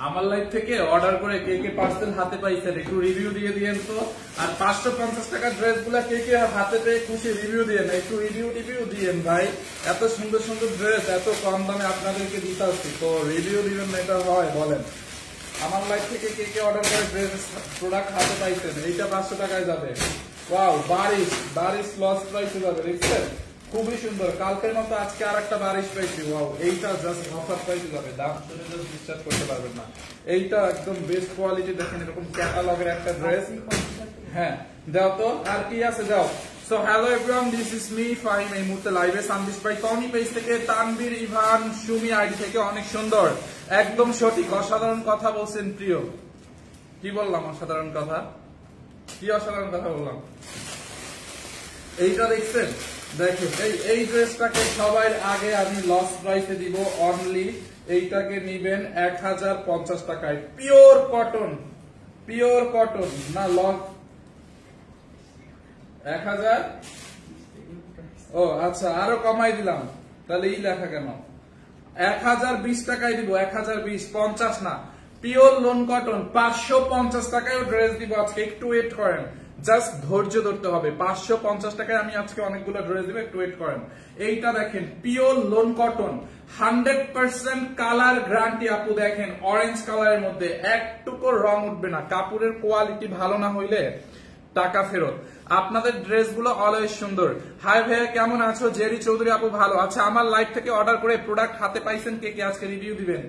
আমার লাইফ থেকে অর্ডার করে কে কে পার্সেল হাতে পাইছেন একটু রিভিউ দিয়ে দিয়েন তো। আর 550 টাকার ড্রেস গুলা কে কে হাতে পেয়ে খুশি রিভিউ দিয়েন, একটু রিভিউ দিয়েন ভাই। এত সুন্দর সুন্দর ড্রেস এত কম দামে আপনাদেরকে দিতে হচ্ছে, তো রিভিউ দিবেন না এটা হয় বলেন? আমার লাইফ থেকে কে কে অর্ডার করে ড্রেস প্রোডাক্ট হাতে পাইছেন? এইটা 500 টাকায় যাবে। ওয়াও, বারিশ লস প্রাইসে যাবে, দেখছেন? খুবই সুন্দর। কালকের মতো আজকে আর একটা বারিশ পাইছি। ওয়াও, এইটা জাস্ট অফার প্রাইসে যাবে, দাম শুনে জাস্ট বিশ্বাস করতে পারবেন না। এইটা একদম বেস্ট কোয়ালিটি, দেখেন এরকম ক্যাটালগের একটা ড্রেস। হ্যাঁ দাও তো, আর কি আছে দাও। So hello everyone, this is me Fahim. এই মুহূর্তে লাইভে সানবিশ ভাই টনি পেজ থেকে, তানভীর ইভান সুমি আইডি থেকে। অনেক সুন্দর, একদম সঠিক, অসাধারণ কথা বলছেন প্রিয়। কি বললাম অসাধারণ কথা? কি অসাধারণ কথা বললাম? এইটা দেখছেন, দেখেন এই ড্রেসটাকে সবার আগে আমি লস প্রাইসে দিব অনলি। এইটাকে নিবেন 1050 টাকায়, পিওর কটন না লস 1000। ও আচ্ছা, আরো কমাই দিলাম, তাহলে এই লেখা কেন? 1020 টাকায় দিব, 1020, 50 না। পিওর লোন কটন 550 টাকায় ড্রেস দিব আজকে, একটু ওয়েট করেন, জাস্ট ধৈর্য ধরতে হবে। 550 টাকায় আমি আজকে অনেকগুলো ড্রেস দিব, একটু ওয়েট করেন। এইটা দেখেন pure loan cotton, 100% colour guarantee আপু। দেখেন অরেঞ্জ কালারের মধ্যে একটুকু রং উঠবে না, কাপড়ের কোয়ালিটি ভালো না হইলে টাকা ফেরত। আপনাদের ড্রেসগুলো অলওয়েজ সুন্দর। হাই ভাইয়া কেমন আছো? জেরি চৌধুরী আপু ভালো। আচ্ছা, আমার লাইভ থেকে অর্ডার করে প্রোডাক্ট হাতে পাইছেন কে কে? আজকে রিভিউ দিবেন।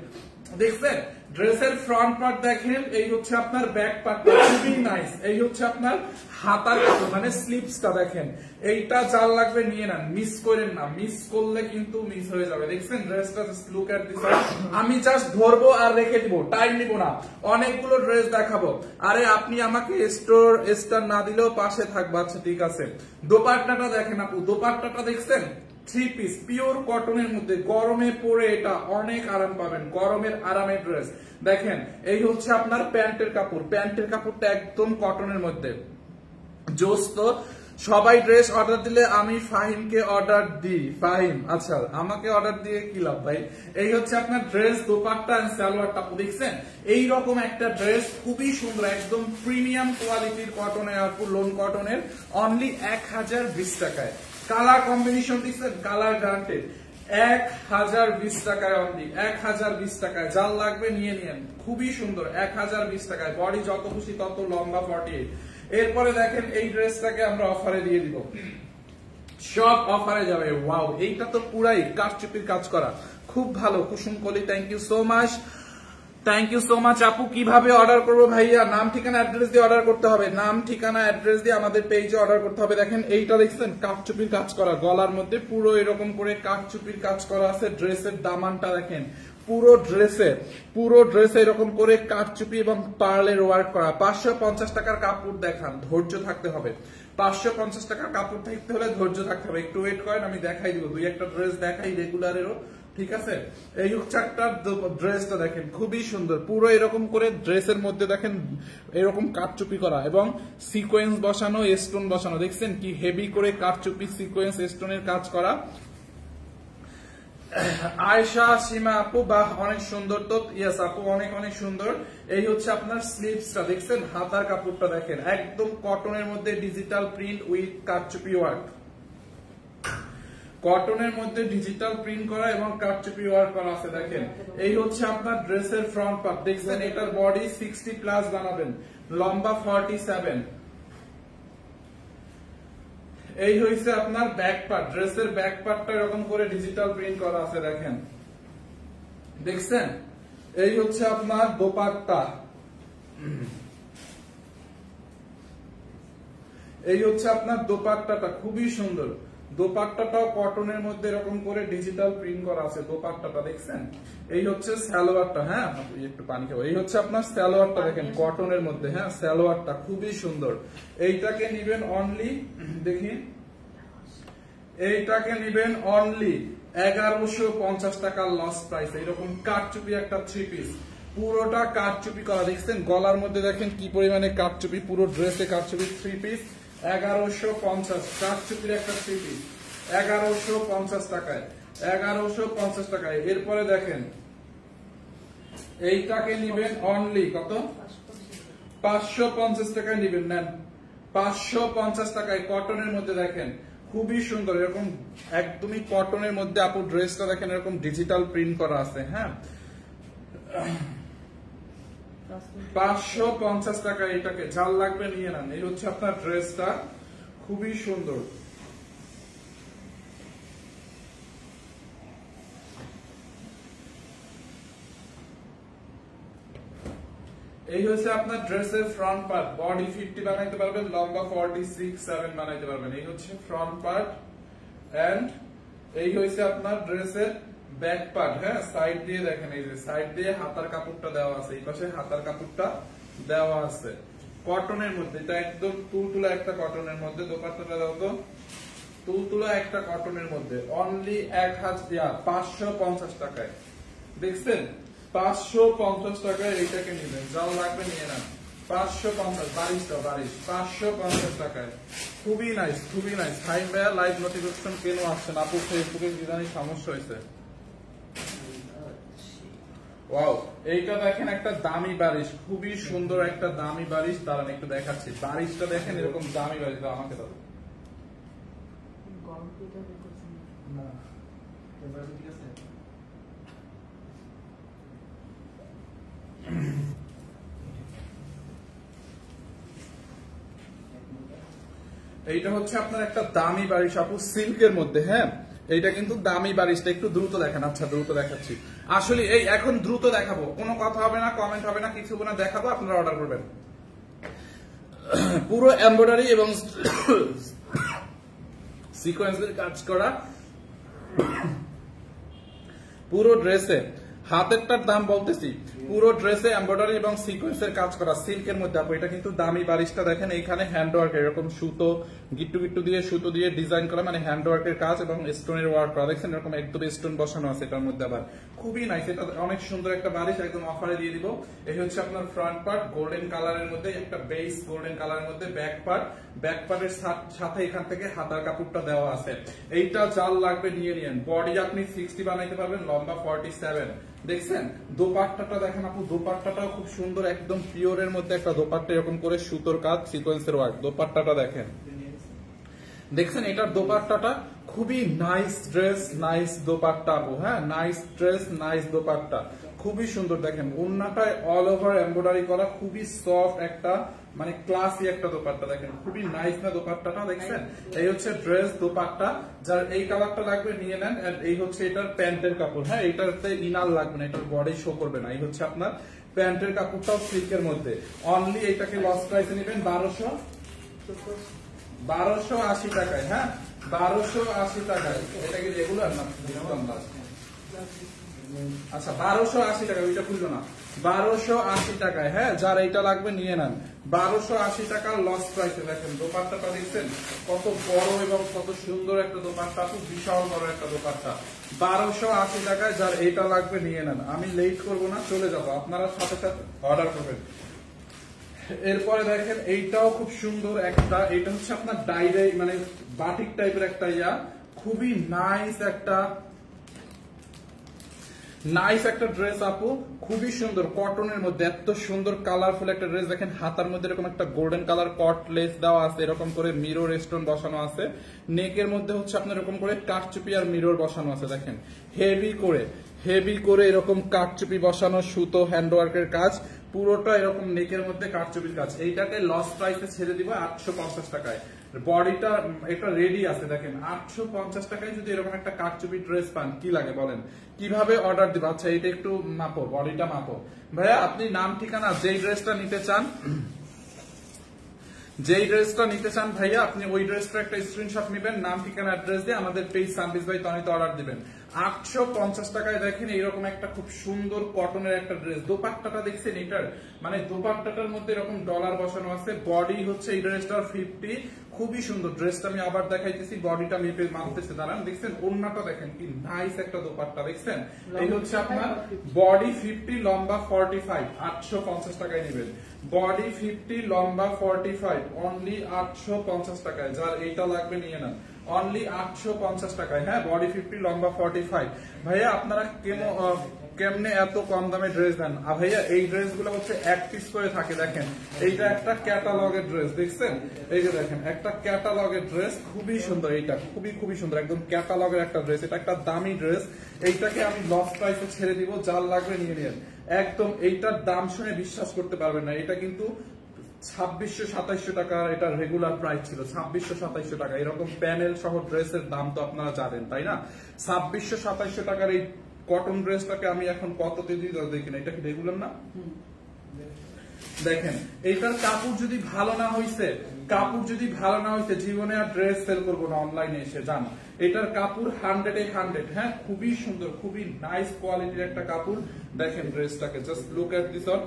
দেখছেন ড্রেসের ফ্রন্ট পার্ট দেখেন, এই হচ্ছে আপনার ব্যাক পার্ট, খুবই নাইস। এই হচ্ছে আপনার হাতার কাপড় মানে স্লিপসটা দেখেন। এইটা যার লাগবে নিয়ে নেন, মিস করেন না, মিস করলে কিন্তু মিস হয়ে যাবে। দেখছেন ড্রেসটা, জাস্ট লুক এট দিস। আমি জাস্ট ধরবো আর রেখে দিব, টাইম নিব না, অনেকগুলো ড্রেস দেখাবো। আরে আপনি আমাকে স্টার না দিলেও পাশে থাকবো। আচ্ছা ঠিক আছে, দোপাট্টাটা দেখেন আপু, দোপাট্টাটা দেখছেন 3 পিস পিওর কটনের মধ্যে, গরমে পরে এটা অনেক আরাম পাবেন, গরমের আরামের ড্রেস। দেখেন এই হচ্ছে আপনার প্যান্টের কাপড়, প্যান্টের কাপড়টা একদম কটনের মধ্যে জোস। তো সবাই ড্রেস অর্ডার দিলে আমি ফাহিমকে অর্ডার দিই। ফাহিম আচ্ছা, আমাকে অর্ডার দিয়ে কি লাভ ভাই? এই হচ্ছে আপনার ড্রেস, দোপাট্টা এন্ড সালোয়ারটা দেখছেন, এইরকম একটা ড্রেস খুবই সুন্দর, একদম প্রিমিয়াম কোয়ালিটির কটনের আপু, লোন কটনের, অনলি 1020 টাকায়। কালার কম্বিনেশন দেখছেন, কালার গ্যারান্টেড, 1020 টাকায় অনলি, 1020 টাকায়। যার লাগবে নিয়ে নিয়েন, খুবই সুন্দর, 1020 টাকায়। বডি যত খুশি তত, লম্বা 48। এরপরে দেখেন এই ড্রেসটাকে আমরা অফারে দিয়ে দিব, সব অফারে যাবে। ওয়াও, এইটা তো পুরাই কারচুপির কাজ করা, খুব ভালো। Kusum Koli, thank you so much, thank you so much আপু। কিভাবে অর্ডার করবো ভাইয়া? নাম ঠিকানা অ্যাড্রেস দিয়ে অর্ডার করতে হবে, নাম ঠিকানা অ্যাড্রেস দিয়ে আমাদের পেজে অর্ডার করতে হবে। দেখেন এইটা দেখছেন, কাঠচুপির কাজ করা, গলার মধ্যে পুরো এরকম করে কাঠচুপির কাজ করা আছে। ড্রেসের দামানটা দেখেন, পুরো ড্রেসে এরকম করে কাঠচুপি এবং পার্লের ওয়ার্ক করা। 550 টাকার কাপড় দেখান, ধৈর্য থাকতে হবে। 550 টাকার কাপড় থাকতে হলে ধৈর্য থাকতে হবে, একটু ওয়েট করেন, আমি দেখাই দিব, দুই একটা ড্রেস দেখাই রেগুলারেরও, ঠিক আছে? এই হচ্ছে একটা ড্রেসটা দেখেন, খুবই সুন্দর, পুরো এরকম করে ড্রেসের মধ্যে দেখেন এরকম কাঠচুপি করা এবং সিকোয়েন্স বসানো, স্টোন বসানো। দেখছেন কি হেভি করে কাঠচুপি, সিকোয়েন্স, স্টোনের কাজ করা। আয়েশা সীমা আপু, বাহ অনেক সুন্দর। তো ইয়েস আপু, অনেক অনেক সুন্দর। এই হচ্ছে আপনার স্লিভসটা দেখছেন, হাতার কাপড়টা দেখেন, একদম কটনের মধ্যে ডিজিটাল প্রিন্ট উইথ কাঠচুপি ওয়ার্ক, কটনের মধ্যে ডিজিটাল প্রিন্ট করা এবং কাঠচুপি ওয়ার্ক করা আছে। দেখেন এই হচ্ছে আপনার ড্রেসের ফ্রন্ট পার্ট, দেখছেন এটার বডি 60+ বানাবেন, লম্বা 47। এই হইছে আপনার ব্যাক পার্ট, ড্রেসের ব্যাক পার্টটা এরকম করে ডিজিটাল প্রিন্ট করা আছে, দেখেন দেখছেন। এই হচ্ছে আপনার দোপাট্টা, এই হচ্ছে আপনার দোপাট্টাটা, খুবই সুন্দর। দোপাট্টাটাও কটনের মধ্যে এরকম করে ডিজিটাল প্রিন্ট করা আছে, দোপাট্টাটা দেখছেন। এই হচ্ছে সালোয়ারটা, হ্যাঁ একটু পানি খাবো। এই হচ্ছে আপনার সালোয়ারটা দেখেন, কটনের মধ্যে, হ্যাঁ সালোয়ারটা খুবই সুন্দর। এইটাকে নিবেন অনলি, দেখি এইটাকে নিবেন অনলি 1150 টাকা লস প্রাইস। এইরকম কাঠচুপি একটা 3 পিস, পুরোটা কাঠচুপি করা, দেখছেন গলার মধ্যে দেখেন কি পরিমাণে কাঠচুপি, পুরো ড্রেসে কাঠচুপি 3 পিস, 1150 কাঠচুপির একটা 3 পিস, 1150 টাকায়, 1150 টাকায়। এরপরে দেখেন এইটাকে নিবেন অনলি কত 550 টাকায় নিবেন, নেন 550 টাকায় কটনের মধ্যে। দেখেন খুবই সুন্দর, এরকম একদমই কটনের মধ্যে আপু ড্রেসটা দেখেন এরকম ডিজিটাল প্রিন্ট করা আছে। হ্যাঁ 550 টাকা, এটাকে জাল লাগবে নিয়ে নেন। এই হচ্ছে আপনার ড্রেসটা, খুবই সুন্দর। এই হচ্ছে আপনার ড্রেসের ফ্রন্ট পার্ট, বডি 50 বানাইতে পারবেন, লম্বা 46-7 বানাইতে পারবেন। এই হচ্ছে ফ্রন্ট পার্ট এন্ড এই হচ্ছে আপনার ড্রেসের ব্যাক পার্ট। হ্যাঁ সাইড দিয়ে দেখেন, এই যে সাইড দিয়ে হাতার কাপড়টা দেওয়া আছে, এই পাশে হাতার কাপড়টা দেওয়া আছে কটনের মধ্যে। এটা একদম তুলতুলা একটা কটনের মধ্যে। দোপাট্টাটা দাও তো, তুলতুলা একটা কটনের মধ্যে, অনলি 550 টাকায়। দেখছেন 550 টাকায় এইটাকে নিবেন, যাও লাগবে নিয়ে নেন। 550 বারিশ 550 টাকায়, খুবই নাইস, খুবই নাইস। হাই ভাইয়া লাইভ নোটিফিকেশন কেন আসছে না আপু? ফেসবুকে কি জানি সমস্যা হয়েছে। ওয়াও, এইটা দেখেন একটা দামি বারিশ, খুবই সুন্দর একটা দামি বারিশ। দাঁড়ান একটু দেখাচ্ছি, বারিশটা দেখেন এরকম দামি বারিশ। আমাকে দাও না, ঠিক আছে। এইটা হচ্ছে আপনার একটা দামি বারিশ আপু, সিল্কের মধ্যে। হ্যাঁ এইটা কিন্তু দামি বারিশটা, একটু দ্রুত দেখেন। আচ্ছা দ্রুত দেখাচ্ছি, আসলে এই এখন দ্রুত দেখাবো, কোনো কথা হবে না, কমেন্ট হবে না, কিছু না, দেখাবো, আপনারা অর্ডার করবেন। পুরো এমব্রয়ডারি এবং সিকোয়েন্সের কাজ করা পুরো ড্রেসে। হাতেরটার দাম বলতেছি, পুরো ড্রেসে এমব্রয়ডারি এবং সিকোয়েন্সের কাজ করা সিল্কের মধ্যে আপু। এটা কিন্তু দামি বারিশটা দেখেন, এইখানে হ্যান্ড ওয়ার্ক, এরকম সুতো গিট্টু গিট্টু দিয়ে সুতো দিয়ে ডিজাইন করা, মানে হ্যান্ড ওয়ার্কের কাজ এবং স্টোনের ওয়ার্ক করা। দেখছেন এরকম একদম স্টোন বসানো আছে এটার মধ্যে, আবার খুবই নাইস। এটা অনেক সুন্দর একটা বারিশ, একদম অফারে দিয়ে দিব। এই হচ্ছে আপনার ফ্রন্ট পার্ট গোল্ডেন কালারের মধ্যে, একটা বেস গোল্ডেন কালারের মধ্যে। ব্যাক পার্টের সাথে এখান থেকে হাতার কাপড়টা দেওয়া আছে। এইটা জাল লাগবে নিয়ে নিন। বডি আপনি 60 বানাইতে পারবেন, লম্বা 47। দেখছেন দোপাট্টাটা দেখেন আপু, দোপাট্টাটাও খুব সুন্দর, একদম পিওরের মধ্যে একটা দোপাট্টা, এরকম করে সুতোর কাজ, সিকোয়েন্সের ওয়ার্ক। দোপাট্টাটা দেখেন, দেখছেন এটার দোপাট্টাটা খুবই নাইস ড্রেস, নাইস দোপাট্টা আপু। হ্যাঁ নাইস ড্রেস, নাইস দোপাট্টা, খুবই সুন্দর। দেখেন ওন্নাটায় অল ওভার এমব্রয়ডারি করা, খুবই সফট একটা, মানে ক্লাসি একটা দোপাট্টা। দেখেন খুবই নাইস না দোপাট্টাটা? দেখছেন এই হচ্ছে ড্রেস দোপাট্টা, যার এই কালারটা লাগবে নিয়ে নেন। এই হচ্ছে এটার প্যান্টের কাপড়। হ্যাঁ এটাতে ইনার লাগবে না, এটার বডি শো করবে না। এই হচ্ছে আপনার প্যান্টের কাপড়টাও সিল্কের মধ্যে। অনলি এটাকে লস প্রাইসে নেবেন 1280 টাকায়। হ্যাঁ 1280 টাকায়। এটা কি রেগুলার না? আচ্ছা 1280 টাকা, ওইটা খুললো না। 1280 টাকায়। হ্যাঁ যার এইটা লাগবে নিয়ে নেন, 1280 টাকার লস প্রাইসে। দেখেন দোপাট্টাটা দেখছেন কত বড় এবং কত সুন্দর একটা দোপাট্টা, খুব বিশাল বড় একটা দোপাট্টা। 1280 টাকায়, যার এইটা লাগবে নিয়ে নেন। আমি লেট করবো না, চলে যাবো, আপনারা সাথে সাথে অর্ডার করবেন। এরপরে দেখেন এইটাও খুব সুন্দর একটা, এটা হচ্ছে আপনার ডাইরে মানে বাটিক টাইপের একটা ইয়া, খুবই নাইস একটা ড্রেস আপু, খুবই সুন্দর কটনের মধ্যে, এত সুন্দর কালারফুল একটা ড্রেস। দেখেন হাতার মধ্যে এরকম একটা গোল্ডেন কালার কট লেস দেওয়া আছে, এরকম করে মিরর স্টোন বসানো আছে। নেকের মধ্যে হচ্ছে আপনার এরকম করে কাঠচুপি আর মিরর বসানো আছে। দেখেন হেভি করে এরকম কাঠচুপি বসানো, সুতো হ্যান্ডওয়ার্কের কাজ, পুরোটা এরকম নেকের মধ্যে কাঠচুপির কাজ। এইটাকে লস প্রাইসে ছেড়ে দিব 850 টাকায়। বডিটা এটা রেডি আছে। দেখেন 850 টাকায় যদি এরকম একটা কাঠচুপি ড্রেস পান, কি লাগে বলেন? কিভাবে অর্ডার দিব? আচ্ছা এটা একটু মাপো, বডিটা মাপো ভাইয়া। আপনি নাম ঠিকানা যেই ড্রেসটা নিতে চান ভাইয়া, আপনি ওই ড্রেসটা একটা স্ক্রিনশট নেবেন, নাম ঠিকানা অ্যাড্রেস দিয়ে আমাদের পেজ সার্ভিস বাই তনিতে অর্ডার দিবেন। 850 টাকায় দেখেন এইরকম একটা খুব সুন্দর কটনের একটা ড্রেস। দোপাট্টাটা দেখছেন এটার, মানে দোপাট্টাটার মধ্যে এরকম ডলার বসানো আছে। বডি হচ্ছে এই ড্রেসটার 50, খুবই সুন্দর ড্রেসটা। আমি আবার দেখাইতেছি, বডিটা মেপে মাপতেছে, দাঁড়ান। দেখছেন ওন্নাটা দেখেন কি নাইস একটা দোপাট্টা। দেখছেন এই হচ্ছে আপনার বডি 50, লম্বা 45, 850 টাকায় নেবেন। বডি 50, লম্বা 45, অনলি 850 টাকায়। যার এইটা লাগবে নিয়ে নেন, অনলি 850 টাকায়। হ্যাঁ বডি 50, লম্বা 45। ভাইয়া আপনারা কেমনে এত কম দামে ড্রেস দেন? ভাইয়া এই ড্রেস গুলো হচ্ছে এক পিস করে থাকে। দেখেন এইটা একটা ক্যাটালগের ড্রেস, দেখছেন? এই যে দেখেন একটা ক্যাটালগের ড্রেস, খুবই সুন্দর। এইটা খুবই সুন্দর, একদম ক্যাটালগের একটা ড্রেস। এটা একটা দামি ড্রেস, এইটাকে আমি লস প্রাইসে ছেড়ে দিব, যার লাগবে নিয়ে নিন একদম। এইটার দাম শুনে বিশ্বাস করতে পারবেন না, এটা কিন্তু 2600-2700 টাকা এটা রেগুলার প্রাইস ছিল। 2600-2700 টাকা এরকম প্যানেল সহ ড্রেসের দাম তো আপনারা জানেন, তাই না? 2600-2700 টাকার এই কটন ড্রেসটাকে আমি এখন কততে দিই দেখেন, এটা কি রেগুলার না? দেখেন এইটার কাপড় যদি ভালো না হইছে, জীবনে আর ড্রেস সেল করবো না অনলাইনে এসে, জানো? এটার কাপড় 100-100, হ্যাঁ, খুবই সুন্দর, খুবই নাইস কোয়ালিটির একটা কাপড়। দেখেন ড্রেসটাকে, just look at this on.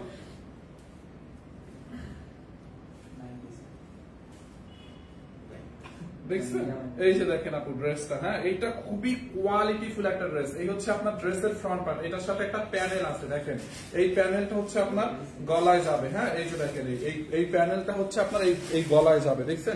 দেখছেন? এই যে দেখেন আপু ড্রেসটা, হ্যাঁ, এইটা খুবই কোয়ালিটিফুল একটা ড্রেস। এই হচ্ছে আপনার ড্রেসের ফ্রন্ট পার্ট, এটার সাথে একটা প্যানেল আছে। দেখেন এই প্যানেলটা হচ্ছে আপনার গলায় যাবে, হ্যাঁ, এই যে দেখেন এই প্যানেলটা হচ্ছে আপনার এই গলায় যাবে। দেখছেন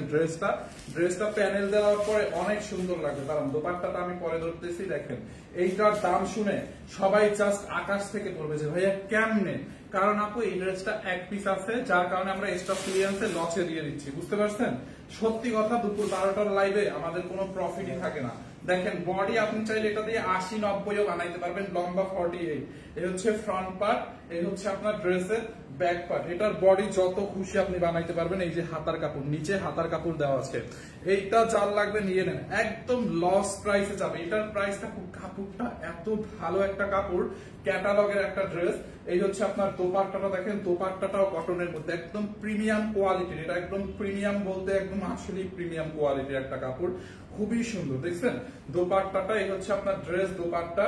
ড্রেসটা প্যানেল দেওয়ার পরে অনেক সুন্দর লাগবে। কারণ দোপাট্টাটা আমি পরে ধরতেছি। দেখেন এইটার দাম শুনে সবাই জাস্ট আকাশ থেকে পড়বে যে ভাইয়া কেমনে। কারণ আপু এই ড্রেসটা এক পিস আছে, যার কারণে আমরা এক্সট্রা ক্লিয়ারেন্সে লসে দিয়ে দিচ্ছি, বুঝতে পারছেন? সত্যি কথা, দুপুর 12টার লাইভে আমাদের কোনো প্রফিটই থাকে না। দেখেন বডি আপনি চাইলে এটা দিয়ে 80-90ও বানাইতে পারবেন, লম্বা 48। এই হচ্ছে ফ্রন্ট পার্ট, এই হচ্ছে আপনার ড্রেসের ব্যাক পার্ট। এটার বডি যত খুশি আপনি বানাইতে পারবেন। এই যে হাতার কাপড়, নিচে হাতার কাপড় দেওয়া আছে। এইটা যার লাগবে নিয়ে নেন, একদম লস প্রাইসে যাবে। এটার প্রাইসটা খুব, কাপড়টা এত ভালো একটা কাপড়, ক্যাটালগের একটা ড্রেস। এই হচ্ছে আপনার দোপাট্টাটা, দেখেন দোপাট্টাটাও কটনের মধ্যে, একদম প্রিমিয়াম কোয়ালিটির। এটা একদম প্রিমিয়াম বলতে একদম আসলে প্রিমিয়াম কোয়ালিটির একটা কাপড়, খুবই সুন্দর। দেখছেন দোপাট্টাটা, এই হচ্ছে আপনার ড্রেস দোপাট্টা।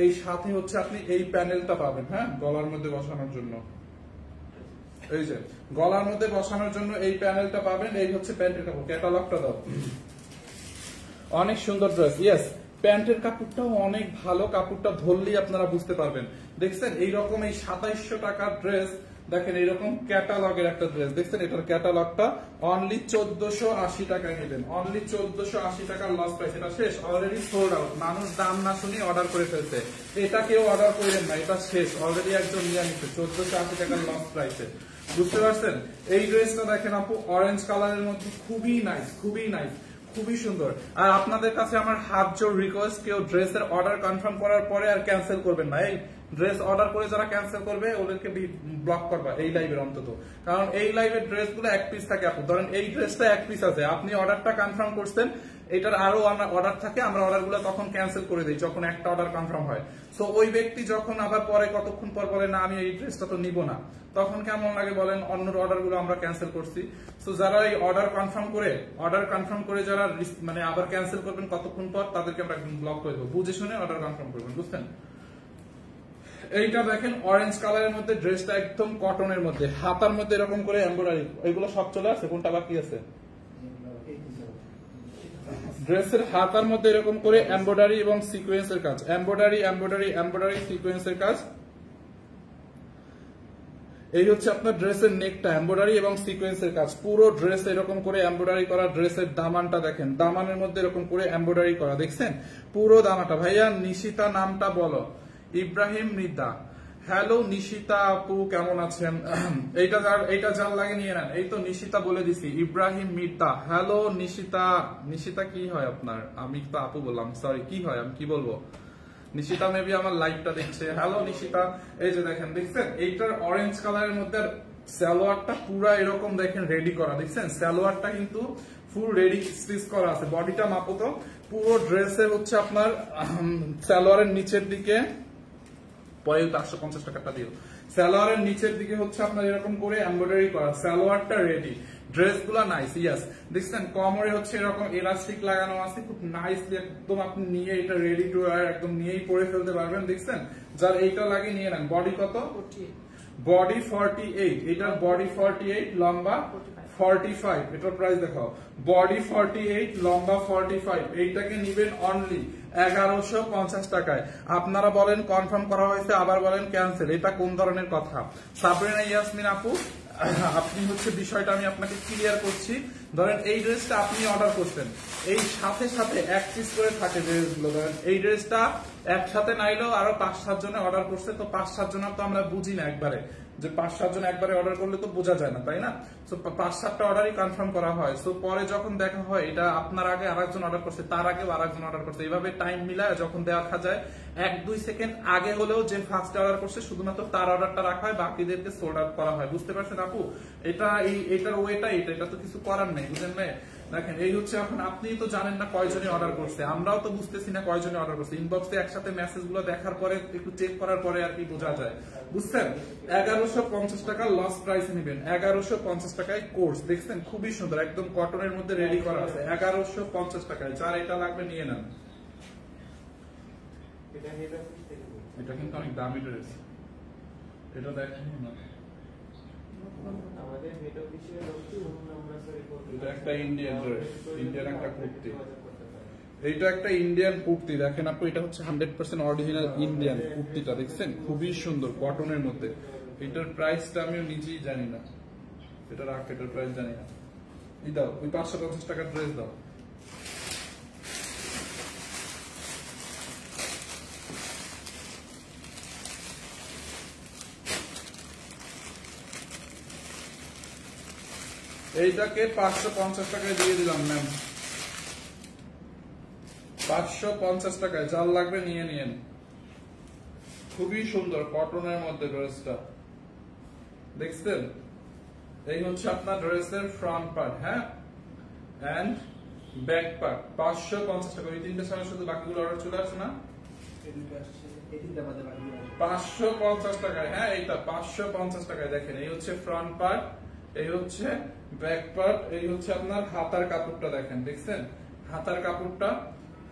এই সাথে হচ্ছে আপনি এই প্যানেলটা পাবেন, হ্যাঁ, গলার মধ্যে বসানোর জন্য। এই যে গলার মধ্যে বসানোর জন্য এই প্যানেলটা পাবেন। এই হচ্ছে প্যান্টের কাপড়, ক্যাটালগটা দাও। অনেক সুন্দর ড্রেস, ইয়েস। প্যান্টের কাপড়টাও অনেক ভালো, কাপড়টা ধরলেই আপনারা বুঝতে পারবেন। দেখছেন এইরকম এই 2700 টাকার ড্রেস, দেখেন এইরকম ক্যাটালগের একটা ড্রেস, দেখছেন এটার ক্যাটালগটা অনলি 1480 টাকায় নেবেন। অনলি 1480 টাকার লস প্রাইস। এটা শেষ, অলরেডি সোল্ড আউট। মানুষ দাম না শুনে অর্ডার করে ফেলছে। এটা কেউ অর্ডার করেন না, এটা শেষ, অলরেডি একজন নিয়ে নিচ্ছে 1480 টাকার লস প্রাইসে, বুঝতে পারছেন? এই ড্রেসটা দেখেন আপু, অরেঞ্জ কালারের মধ্যে, খুবই নাইস, খুবই সুন্দর। আর আপনাদের কাছে আমার হাত জোর রিকোয়েস্ট, কেউ ড্রেসের অর্ডার কনফার্ম করার পরে আর ক্যান্সেল করবেন না। এই ড্রেস অর্ডার করে যারা ক্যান্সেল করবে ওদেরকে ব্লক করবা এই লাইভের অন্তত। কারণ এই লাইভের ড্রেসগুলো এক পিস থাকে আপু। ধরেন এই ড্রেসটা এক পিস আছে, আপনি অর্ডারটা কনফার্ম করছেন, এটার আরো অর্ডার থাকে, আমরা অর্ডারগুলো তখন ক্যান্সেল করে দিই যখন একটা অর্ডার কনফার্ম হয়। সো ওই ব্যক্তি যখন আবার পরে কতক্ষণ পর বলে না আমি এই ড্রেসটা তো নিব না, তখন কেমন লাগে বলেন? অন্য অর্ডারগুলো আমরা ক্যান্সেল করছি। সো যারা এই অর্ডার কনফার্ম করে যারা মানে আবার ক্যান্সেল করবেন কতক্ষণ পর, তাদেরকে আমরা একদম ব্লক করে দেবো। বুঝে শুনে অর্ডার কনফার্ম করবেন, বুঝছেন? এইটা দেখেন অরেঞ্জ কালারের মধ্যে, ড্রেসটা একদম কটনের মধ্যে, হাতার মধ্যে এরকম করে এমব্রয়ডারি। এগুলো সব চলে আসছে, কোনটা বাকি আছে? ড্রেসের হাতার মধ্যে এরকম করে এমব্রয়ডারি এবং সিকোয়েন্সের কাজ, এমব্রয়ডারি সিকোয়েন্সের কাজ। এই হচ্ছে আপনার ড্রেসের নেকটা, এমব্রয়ডারি এবং সিকোয়েন্সের কাজ। পুরো ড্রেস এরকম করে এমব্রয়ডারি করা। ড্রেসের দামানটা দেখেন, দামানের মধ্যে এরকম করে এমব্রয়ডারি করা, দেখছেন পুরো দামাটা। ভাইয়া নিশিতা নামটা বলো। ইব্রাহিম মৃদা, হ্যালো নিশিতা আপু, কেমন আছেন? এইটা যার লাগে নিয়ে নেন। এই তো নিশিতা বলে দিছি, ইব্রাহিম মৃদা। হ্যালো নিশিতা কি হয় আপনার? আমি তো আপু বললাম, সরি, কি হয় আমি কি বলবো? নিশিতা মেবি আমার লাইভটা দেখছে। হ্যালো নিশিতা। এই যে দেখেন, দেখছেন এইটার অরেঞ্জ কালারের মধ্যে সালোয়ারটা পুরা এরকম দেখেন রেডি করা, দেখছেন সালোয়ারটা কিন্তু ফুল রেডি স্টিচ করা আছে। বডিটা মাপো তো। পুরো ড্রেসের হচ্ছে আপনার সালোয়ারের নিচের দিকে, পরে 850 টাকাটা দিও। সালোয়ারের নিচের দিকে হচ্ছে আপনার এরকম করে এমব্রয়ডারি করা, সালোয়ারটা রেডি। ড্রেসগুলো নাইস, ইয়াস। দেখছেন কোমরে হচ্ছে এরকম ইলাস্টিক লাগানো আছে, খুব নাইসলি একদম আপনি নিয়ে এটা রেডি টু ওয়্যার একদম নিয়েই পরে ফেলতে পারবেন। দেখছেন যার এইটা লাগে নিয়ে নেন। বডি কত? বডি 48, এটার বডি 48, লম্বা 45। এটার প্রাইস দেখাও। বডি 48, লম্বা 45। এইটাকে নিবেন অনলি 1150 টাকায়। আপনারা বলেন কনফার্ম করা হয়েছে, আবার বলেন ক্যান্সেল। এটা কোন ধরনের কথা? সাবরিনা ইয়াসমিন আপু, আপনি হচ্ছে বিষয়টা আমি আপনাকে ক্লিয়ার করছি। ধরেন এই ড্রেসটা আপনি অর্ডার করছেন, এই সাথে সাথে এক পিস করে থাকে ড্রেসগুলো, ধরেন এই ড্রেসটা একসাথে নাইলেও আরো 5-7 জনে অর্ডার করছে, তো 5-7 জন তো আমরা বুঝি না একবারে, যে 5-7 জন একবারে অর্ডার করলে তো বোঝা যায় না, তাই না? তো 5-7টা অর্ডারই কনফার্ম করা হয়। তো পরে যখন দেখা হয় এটা আপনার আগে আরেকজন অর্ডার করছে, তার আগেও আরেকজন অর্ডার করছে, এইভাবে টাইম মিলায় যখন দেখা যায় 1-2 সেকেন্ড আগে হলেও যে ফার্স্ট অর্ডার করছে শুধুমাত্র তার অর্ডারটা রাখা হয়, বাকিদেরকে সোল্ড আউট করা হয়। বুঝতে পারছেন আপু? এটার ওয়েটা এটা তো কিছু করার নেই, বুঝলেন না? দেখেন এই হচ্ছে, এখন আপনি তো জানেন না কয়জনে অর্ডার করছে, আমরাও তো বুঝতেছি না কয়জনে অর্ডার করছে। ইনবক্সে একসাথে মেসেজ গুলো দেখার পরে একটু চেক করার পরে আর কি বোঝা যায়, বুঝছেন? 1150 টাকা লস প্রাইস নেবেন, 1150 টাকায় কোর্স। দেখছেন খুবই সুন্দর, একদম কটনের মধ্যে রেডি করা আছে, 1150 টাকায়। যার এটা লাগবে নিয়ে নেন। এটা কিন্তু অনেক দামি ড্রেস, এটা দেখেন না, এটা একটা ইন্ডিয়ান ড্রেস, ইন্ডিয়ান একটা কুর্তি, এইটা একটা ইন্ডিয়ান কুর্তি। দেখেন আপু, এটা হচ্ছে 100% অরিজিনাল ইন্ডিয়ান কুর্তিটা, দেখছেন খুবই সুন্দর কটনের মধ্যে। এটার প্রাইসটা আমিও নিজেই জানি না, এটা রাখ, এটার প্রাইস জানি না। এই দাও, ওই 550 টাকার ড্রেস দাও। এইটাকে 550 টাকায় দিয়ে দিলাম ম্যাম, 550 টাকায়। যার লাগবে নিয়ে নিন, খুবই সুন্দর কটনের মধ্যে ড্রেসটা, দেখছেন? এই হচ্ছে আপনার ড্রেসের ফ্রন্ট পার্ট, হ্যাঁ, এন্ড ব্যাক পার্ট। 550 টাকা। ওই তিনটে ছাড়া শুধু বাকিগুলো অর্ডার চলে আসে না, 550 টাকায়। হ্যাঁ, এইটা 550 টাকায়। দেখেন এই হচ্ছে ফ্রন্ট পার্ট, এই হচ্ছে ব্যাক পার্ট, এই হচ্ছে আপনার হাতার কাপড়টা, দেখেন, দেখছেন হাতার কাপড়টা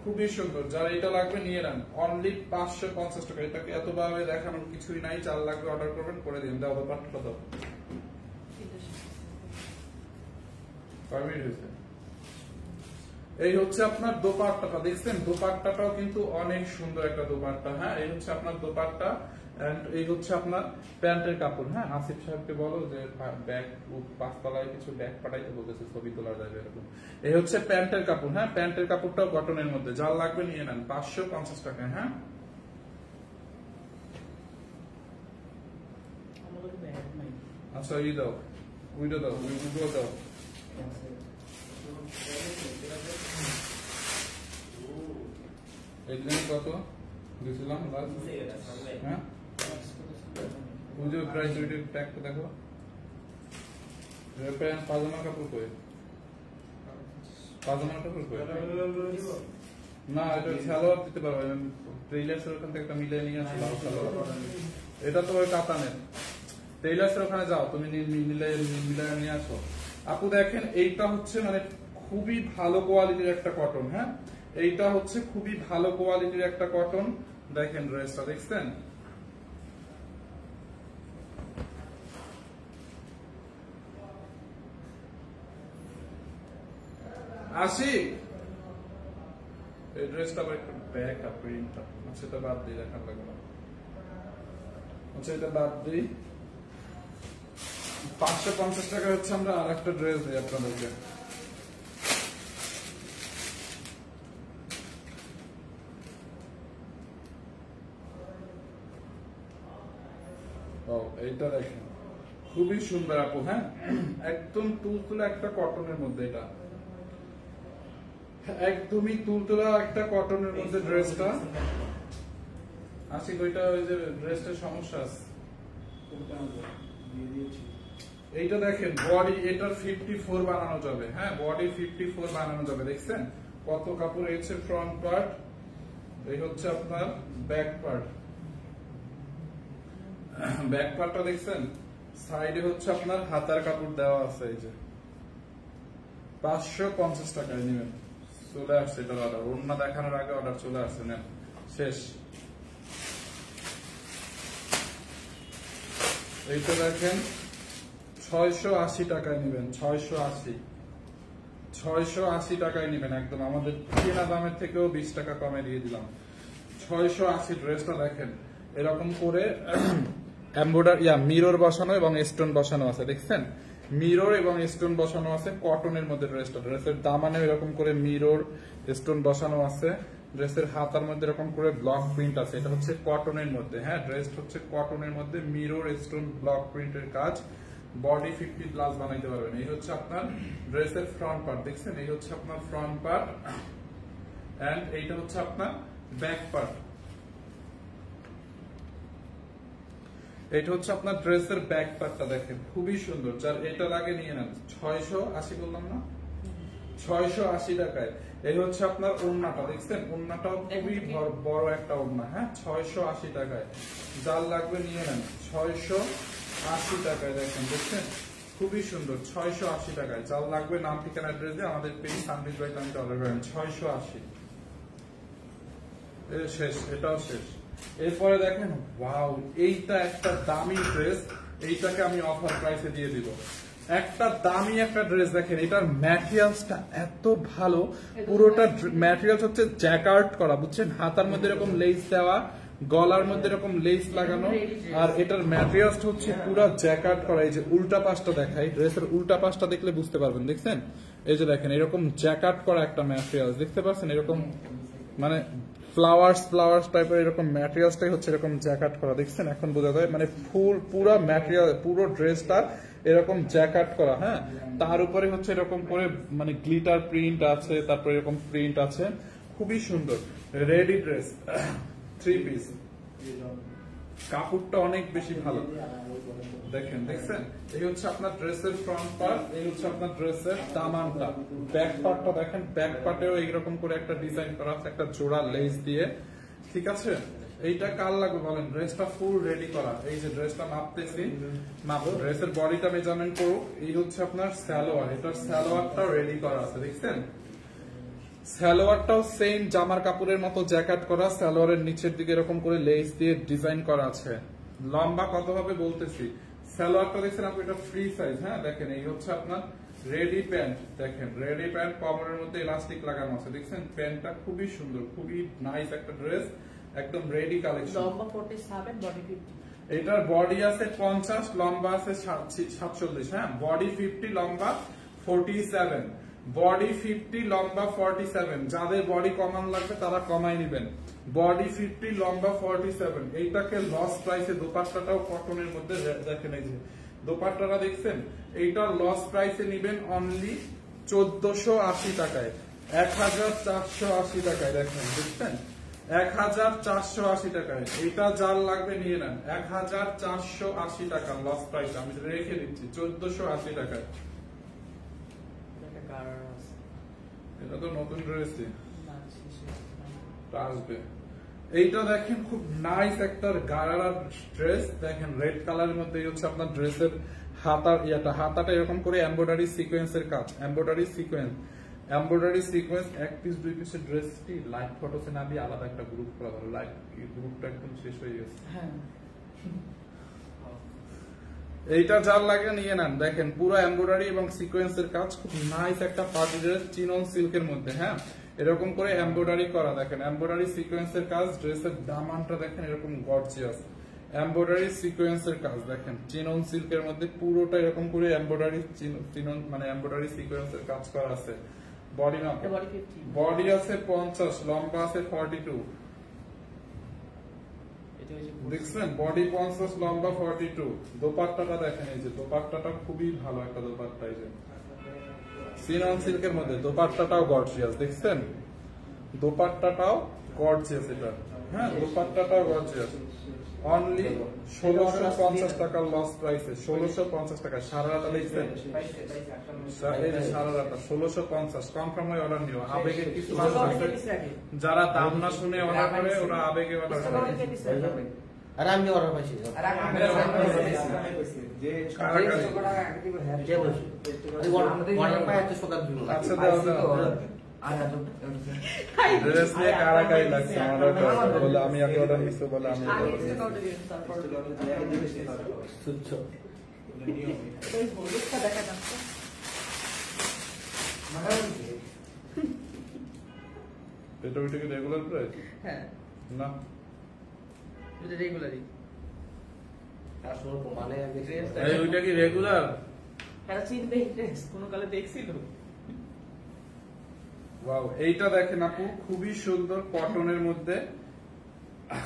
খুবই সুন্দর। যারা এটা লাগবে নিয়ে নেন, অনলি 550 টাকা। এটাকে এতভাবে দেখানোর কিছুই নাই, যার লাগবে অর্ডার করবেন, করে দিন। দাও দোপাট্টা দাও। এই হচ্ছে আপনার দোপাট্টাটা, দেখছেন দোপাট্টাটাও কিন্তু অনেক সুন্দর একটা দোপাট্টা। হ্যাঁ, এই হচ্ছে আপনার দোপাট্টা, এন্ড এই হচ্ছে আপনার প্যান্টের কাপড়। হ্যাঁ, আসিফ সাহেবকে বলো যে ব্যাগ 5 তলায় কিছু ব্যাগ পাঠাইতে বলতেছে, ছবি তোলা যাবে এরকম। এই হচ্ছে প্যান্টের কাপড়। হ্যাঁ, প্যান্টের কাপড়টাও কটনের মধ্যে। যার লাগবে নিয়ে নেন, 550 টাকা। হ্যাঁ, আচ্ছা এই দাও, ওইটা দাও, ওইগুলো দাও। এখানে কত দিয়েছিলাম? হ্যাঁ, ওই যে প্রাইস, ওইটা ট্যাগটা দেখো। পাজামা কাপড় কই? পাজামা কাপড় কই? না, এটা সালোয়ার দিতে পারবে, টেইলার্সের ওখান থেকে একটা মিলিয়ে নিয়ে আসলাম সালোয়ার। এটা তো ওই কাতানের, টেইলার্সের ওখানে যাও, তুমি মিলিয়ে নিয়ে আসো। আপু দেখেন এইটা হচ্ছে মানে খুবই ভালো কোয়ালিটির একটা কটন। হ্যাঁ, এইটা হচ্ছে খুবই ভালো কোয়ালিটির একটা কটন। দেখেন ড্রেসটা, দেখছেন? আসি, এই ড্রেসটা আবার একটু ব্যাক আপ প্রিন্টটা, আচ্ছা এটা বাদ দিই, দেখার লাগবে না। আচ্ছা এটা বাদ দিই। 550 টাকা হচ্ছে আমরা আর একটা ড্রেস দিই আপনাদেরকে। এইটা দেখেন খুবই সুন্দর আপু। হ্যাঁ, একদম তুলতুলা একটা কটনের মধ্যে, এটা একদমই তুলতুলা একটা কটনের মধ্যে ড্রেসটা। আসি ওইটা, ওই যে ড্রেসটার সমস্যা আছে এইটা দেখেন, বডি এটার 54 বানানো যাবে। হ্যাঁ, বডি 54 বানানো যাবে। দেখছেন কত কাপড়? এই হচ্ছে ফ্রন্ট পার্ট, এই হচ্ছে আপনার ব্যাক পার্ট। ব্যাক পার্টটা দেখছেন, সাইডে হচ্ছে আপনার হাতার কাপড় দেওয়া আছে। এই যে 550 টাকায় নেবেন। চলে আসছে এটার অর্ডার, ওড়না দেখানোর আগে অর্ডার চলে আসছে। নেন, শেষ। এইটা দেখেন 680 টাকায় নেবেন, 680 টাকায় নেবেন, একদম আমাদের কেনা দামের থেকেও 20 টাকা কমে দিয়ে দিলাম। 680 ড্রেসটা দেখেন এরকম করে এমব্রয়ডারি মিরর বসানো এবং স্টোন বসানো আছে। দেখছেন মিরর এবং স্টোন বসানো আছে, কটনের মধ্যে ড্রেসটা। ড্রেসের দামানে এরকম করে মিরর স্টোন বসানো আছে, ড্রেসের হাতার মধ্যে এরকম করে ব্লক প্রিন্ট আছে। এটা হচ্ছে কটনের মধ্যে, হ্যাঁ ড্রেস হচ্ছে কটনের মধ্যে মিরর স্টোন ব্লক প্রিন্টের কাজ। বডি 50+ বানাইতে পারবেন। এই হচ্ছে আপনার ড্রেসের ফ্রন্ট পার্ট, দেখছেন এই হচ্ছে আপনার ফ্রন্ট পার্ট এন্ড এইটা হচ্ছে আপনার ব্যাক পার্ট। এটা হচ্ছে আপনার ড্রেসের ব্যাক পার্টটা, দেখেন খুবই সুন্দর। যার এটা লাগে নিয়ে নেন, 680 বললাম না, 680 টাকায়। এই হচ্ছে আপনার ওড়নাটা, দেখছেন ওড়নাটাও খুবই বড় একটা ওড়না, হ্যাঁ 680 টাকায়। যার লাগবে নিয়ে নেন, 680 টাকায়। দেখেন দেখছেন খুবই সুন্দর, 680 টাকায়। যার লাগবে নাম ঠিকানা অ্যাড্রেস দিয়ে আমাদের পেজ সানবিজ বাই তানভীর অর্ডার করেন। 680 শেষ, এটাও শেষ। এরপরে দেখেন ওয়াও, এইটা একটা দামি ড্রেস, এইটাকে আমি অফার প্রাইসে দিয়ে দিব। একটা দামি একটা ড্রেস, দেখেন এটার ম্যাটেরিয়ালসটা এত ভালো, পুরোটা ম্যাটেরিয়ালস হচ্ছে জ্যাকার্ড করা, বুঝছেন, হাতার মধ্যে এরকম লেস দেওয়া, গলার মধ্যে এরকম লেস লাগানো, আর এটার ম্যাটেরিয়ালসটা হচ্ছে পুরো জ্যাকার্ড করা। এই যে উল্টা পাশটা দেখাই, ড্রেসের উল্টা পাশটা দেখলে বুঝতে পারবেন, দেখছেন এই যে দেখেন এরকম জ্যাকার্ড করা একটা ম্যাটেরিয়ালস দেখতে পাচ্ছেন, এরকম মানে ফ্লাওয়ার্স টাইপের এরকম ম্যাটেরিয়ালসটাই হচ্ছে এরকম জ্যাকার্ড করা, দেখছেন এখন বোঝা যায়, মানে পুরো ম্যাটেরিয়াল পুরো ড্রেসটা এরকম জ্যাকার্ড করা, হ্যাঁ তার উপরে হচ্ছে এরকম করে মানে গ্লিটার প্রিন্ট আছে, তারপর এরকম প্রিন্ট আছে, খুবই সুন্দর রেডি ড্রেস, 3 পিস। কাপড়টা অনেক বেশি ভালো, দেখেন দেখছেন এই হচ্ছে আপনার ড্রেসের ফ্রন্ট পার্ট, এই হচ্ছে আপনার ড্রেসের দামানটা। ব্যাক পার্টটা দেখেন, ব্যাক পার্টেও এইরকম করে একটা ডিজাইন করা আছে, একটা জোড়া লেস দিয়ে, ঠিক আছে। এইটা কার লাগবে বলেন, ড্রেসটা ফুল রেডি করা। এই যে ড্রেসটা মাপতেছি, ড্রেসের বডিটা মেজারমেন্ট করুক। এই হচ্ছে আপনার সালোয়ার, এটার সালোয়ারটা রেডি করা আছে, দেখছেন সালোয়ারটাও সেম জামার কাপড়ের মতো জ্যাকেট করা, সালোয়ারের নিচের দিকে এরকম করে লেস দিয়ে ডিজাইন করা আছে। লম্বা কত হবে বলতেছি, সালোয়ারটা দেখছেন আপনি, এটা ফ্রি সাইজ, হ্যাঁ দেখেন এই হচ্ছে আপনার রেডি প্যান্ট, দেখেন রেডি প্যান্ট, কমরের মধ্যে ইলাস্টিক লাগানো আছে, দেখছেন প্যান্টটা খুবই সুন্দর, খুবই নাইস একটা ড্রেস, একদম রেডি কালেকশন। লম্বা 47, বডি 50। এটার বডি আছে 50, লম্বা আছে 47, হ্যাঁ বডি 50, লম্বা 47, বডি 50, লম্বা 47। যাদের বডি কমান লাগবে তারা কমাই নেবেন। বডি 50, লম্বা 47। এইটাকে লস প্রাইসে, দোপাট্টাটাও কটনের মধ্যে, দেখেন এই যে দোপাট্টাটা দেখছেন, এইটা লস প্রাইসে নিবেন অনলি 1480 টাকায়, 1480 টাকায়। দেখেন দেখছেন 1480 টাকায়। এটা যার লাগবে নিয়ে নেন, 1480 টাকা লস প্রাইস, আমি রেখে দিচ্ছি 1480 টাকায়। এটা তো নতুন ড্রেস আসবে। এইটা দেখেন খুব নাইস একটা গারারা ড্রেস, দেখেন রেড কালারের মধ্যে হচ্ছে আপনার ড্রেসের হাতাটা এরকম করে এমব্রয়ডারি সিকোয়েন্সের কাজ, এমব্রয়ডারি সিকোয়েন্স। 1 পিস 2 পিসের ড্রেসটি লাইভ ফটোসে না দিয়ে আলাদা একটা গ্রুপ করা ভালো, লাইভ গ্রুপটা একদম শেষ হয়ে গেছে। এইটা যার লাগে নিয়ে নেন, দেখেন পুরো এমব্রয়ডারি এবং সিকোয়েন্সের কাজ, খুব নাইস একটা পার্টি ড্রেস, চিনন সিল্কের মধ্যে, হ্যাঁ এরকম করে এমব্রয়ডারি করা, দেখেন এমব্রয়ডারি সিকোয়েন্সের কাজ। ড্রেসের দামানটা দেখেন এরকম গর্জিয়াস, এমব্রয়ডারি সিকোয়েন্সের কাজ, দেখেন চিনন সিল্কের মধ্যে পুরোটা এরকম করে এমব্রয়ডারি চিনন মানে এমব্রয়ডারি সিকোয়েন্সের কাজ করা আছে। বডি মাপ, বডি আছে 50, লম্বা আছে 42, দেখছেন বডি 50, লম্বা 42। দোপাট্টাটা দেখেন, এই যে দোপাট্টাটা খুবই ভালো একটা দোপাট্টা, এই যে চিনন সিল্কের মধ্যে দোপাট্টাটাও গর্জিয়াস, দেখছেন দোপাট্টাটাও গর্জিয়াস, এটা হ্যাঁ দোপাট্টাটাও গর্জিয়াস। অনলি 1650 টাকা লস প্রাইসে, 1650 টাকা। সারারাটা দেখছেন, এই যে সারারাটা 1650, কনফার্ম হয়ে অর্ডার নিও। আবেগের কিছু মানুষ আছে যারা দাম না শুনে অর্ডার করে, ওরা আবেগে অর্ডার করে। আর আমি অর্ডার পাইছি, আচ্ছা দাও ড্রেস নিয়ে কারাকারি লাগছে আমার, বলে আমি আগে অর্ডার নিচ্ছি, বলে আমি এটা ওইটা কি রেগুলার প্রাইস? হ্যাঁ না এটা রেগুলারই। মানে ওইটা কি রেগুলার? এরা চিনবে ড্রেস কোন কালে দেখছিল। ওয়াও, এইটা দেখেন আপু, খুবই সুন্দর কটনের মধ্যে,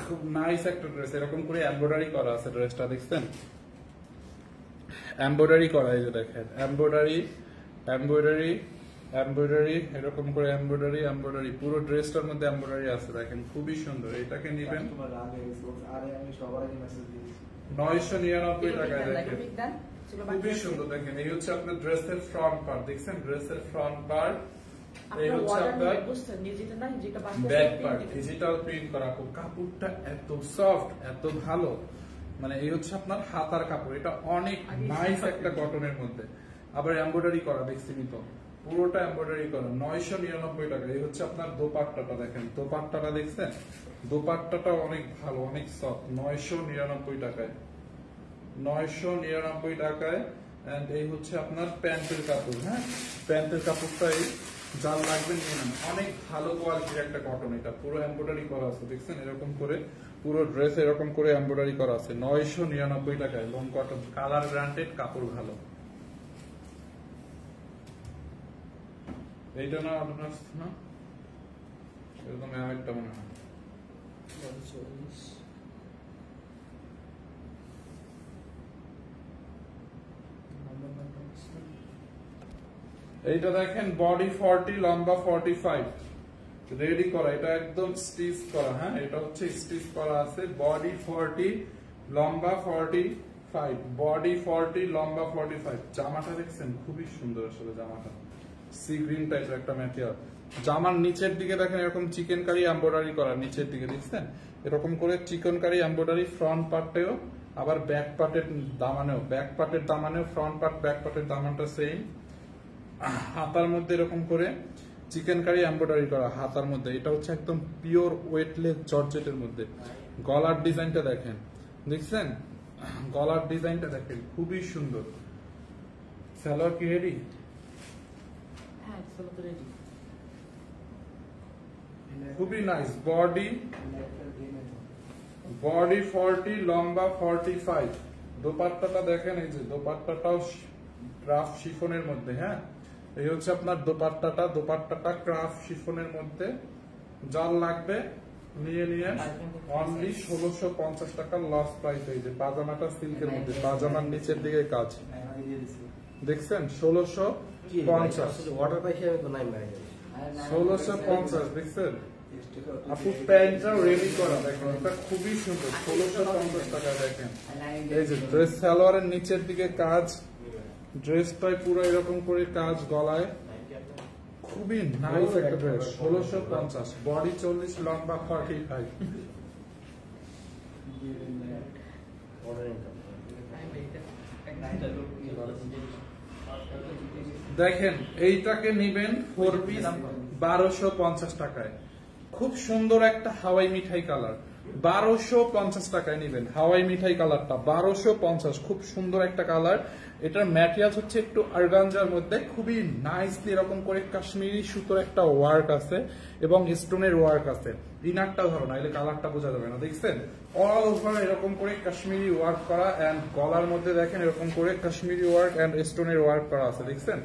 খুব নাইস একটা ড্রেস। এরকম করে এমব্রয়ডারি করা আছে ড্রেসটা, দেখছেন? এমব্রয়ডারি করা, এই যে দেখেন এমব্রয়ডারি এমব্রয়ডারি এমব্রয়ডারি, এরকম করে এমব্রয়ডারি এমব্রয়ডারি, পুরো ড্রেসটার মধ্যে এমব্রয়ডারি আছে, দেখেন খুবই সুন্দর। এটাকে নেবেন 999 টাকায়। দেখেন খুবই সুন্দর, দেখেন এই হচ্ছে আপনার ড্রেসের ফ্রন্ট পার্ট, দেখছেন ড্রেসের ফ্রন্ট পার্ট। এই হচ্ছে আপনার ব্যাক পার্ট, ডিজিটাল প্রিন্ট করা, কাপড়টা এত সফট, এত ভালো, মানে এই হচ্ছে আপনার হাতার কাপড়। এটা অনেক নাইস একটা কটনের মধ্যে, আবার এমব্রয়ডারি করা, দেখছেন তো পুরোটা এমব্রয়ডারি করা। 999 টাকা। এই হচ্ছে আপনার দোপাট্টাটা, দেখেন দোপাট্টাটা দেখছেন, দোপাট্টাটা অনেক ভালো, অনেক সফট। 999 টাকায়, 999 টাকায়। এন্ড এই হচ্ছে আপনার প্যান্টের কাপড়। হ্যাঁ, প্যান্টের কাপড়টা এই জাল লাগবে নিয়ে নেন, অনেক ভালো কোয়ালিটির একটা কটন। এটা পুরো এমব্রয়ডারি করা আছে, দেখছেন এরকম করে পুরো ড্রেস এরকম করে এমব্রয়ডারি করা আছে। 999 টাকায় লং কটন, কালার ব্র্যান্ডেড, কাপড় ভালো। এইটা না আপনার না এরকম একটা মনে হয়। এইটা দেখেন বডি 40, লম্বা 45, রেডি করা, এটা একদম স্টিচ করা। হ্যাঁ, এটা হচ্ছে স্টিচ করা আছে। বডি 40, লম্বা 45, বডি 40, লম্বা 45। জামাটা দেখছেন খুবই সুন্দর আসলে, জামাটা সি গ্রিন টাইপের একটা ম্যাটেরিয়াল। জামার নিচের দিকে দেখেন এরকম চিকেন কারি এমব্রয়ডারি করা, নিচের দিকে দেখছেন এরকম করে চিকেন কারি এমব্রয়ডারি। ফ্রন্ট পার্টেও আবার ব্যাক পার্টের দামানেও, ব্যাক পার্টের দামানেও ফ্রন্ট পার্ট ব্যাক পার্টের দামানটা সেম। হাতার মধ্যে এরকম করে চিকেন কারি এমব্রয়ডারি করা হাতার মধ্যে। এটা হচ্ছে একদম পিওর ওয়েটলেস জর্জেটের মধ্যে। গলার ডিজাইনটা দেখেন, দেখছেন গলার ডিজাইনটা দেখেন খুবই সুন্দর। সালোয়ার কি রেডি? হ্যাঁ, চলো তো রেডি। খুবই নাইস। বডি 40, লম্বা 45। দোপাট্টাটা দেখেন, এই যে দোপাট্টাটাও ক্রাফট শিফনের মধ্যে। হ্যাঁ, এই হচ্ছে আপনার দোপাট্টাটা, দোপাট্টাটা ক্রাফট শিফনের মধ্যে। জাল লাগবে নিয়ে নিয়ে অনলি 1650 টাকা লস প্রাইস। এই যে পাজামাটা সিল্কের মধ্যে, পাজামার নিচের দিকে কাজ দেখছেন 1650। অর্ডার পাইছি আমি তো নাই মারি 1650 দেখছেন আপু। প্যান্টটাও রেডি করা, দেখেন এটা খুবই সুন্দর। 1650 টাকা। দেখেন এই যে ড্রেস সালোয়ারের নিচের দিকে কাজ, ড্রেসটাই পুরো এরকম করে কাজ গলায়, খুবই নাইস একটা ড্রেস। 1650, বডি 40, লম্বা 45। দেখেন এইটাকে নিবেন 4 পিস 1250 টাকায়। খুব সুন্দর একটা হাওয়াই মিঠাই কালার, 1250 টাকায় নিবেন। হাওয়াই মিঠাই কালারটা 1250, খুব সুন্দর একটা কালার। এটার ম্যাটেরিয়াল হচ্ছে একটু অর্গানজার মধ্যে, খুবই নাইসলি এরকম করে কাশ্মীরি সুতোর একটা ওয়ার্ক আছে এবং স্টোনের ওয়ার্ক আছে। ইনারটা ধরো না, এলে কালারটা বোঝা যাবে না। দেখছেন অল ওভার এরকম করে কাশ্মীরি ওয়ার্ক করা, এন্ড গলার মধ্যে দেখেন এরকম করে কাশ্মীরি ওয়ার্ক এন্ড স্টোনের ওয়ার্ক করা আছে। দেখছেন